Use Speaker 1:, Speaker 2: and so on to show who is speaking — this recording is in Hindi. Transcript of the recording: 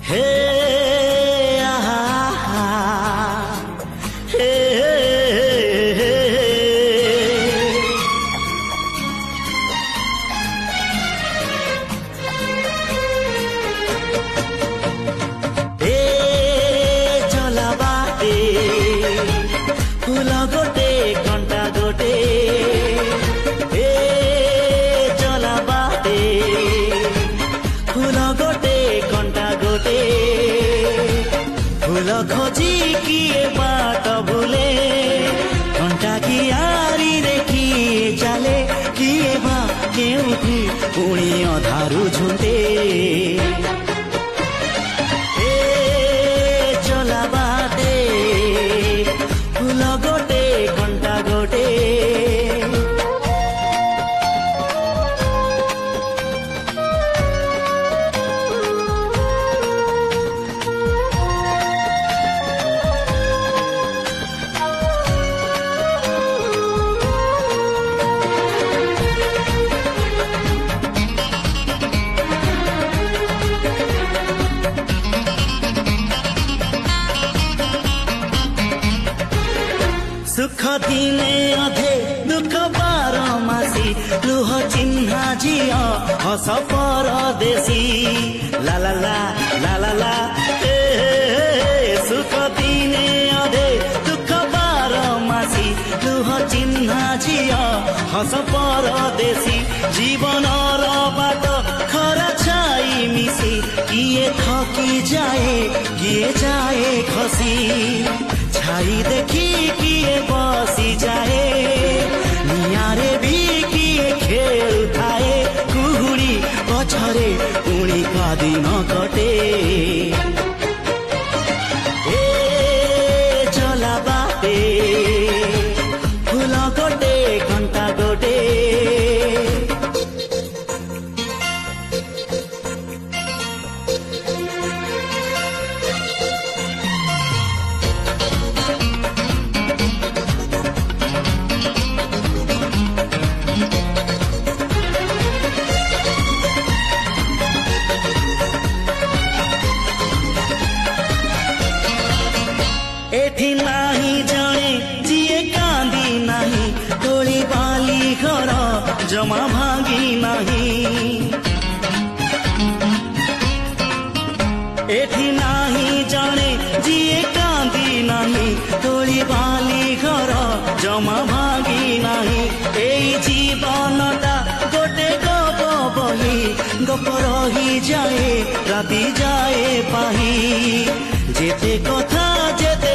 Speaker 1: हे आहा हे चला बाटे फूल गोटे कंटा गोटे चला बाटे फूल गोटे कंटा गोटे फूल खोजी किए बाट भूले कंटा कियारी रे किए चले किए बा केउठी पुणी अधारू झुंटे चला बाटे फूल गोटे कंटा गोटे सुख दिने अधे दुख बारमासी लुह चिन्हा झियो हस परदेशी ला ला ला ला ला ला सुख दिने अधे दुख बारमासी लुह चिन्हा झियो हस परदेशी जीवन बाट खरा छाई मिसी किए थकी जाए किए जाए खसी छाई देखी किए बसी जाए नियारे भी किए खेल थाए कुहुड़ी पछरे पुणी का दिन कटे चला बाटे फूल गोटे घंटा गोटे एठी नाही जाने जिए कांदी नाही तोली बाली घर जमा भांगी नहीं एठी नाही जाने जिए कांदी नहीं तोली बाली घर जमा भांगी नहीं एई जीवनटा गोटे गप बही गप रही जाए राति जाए पाही जेते कथा जेते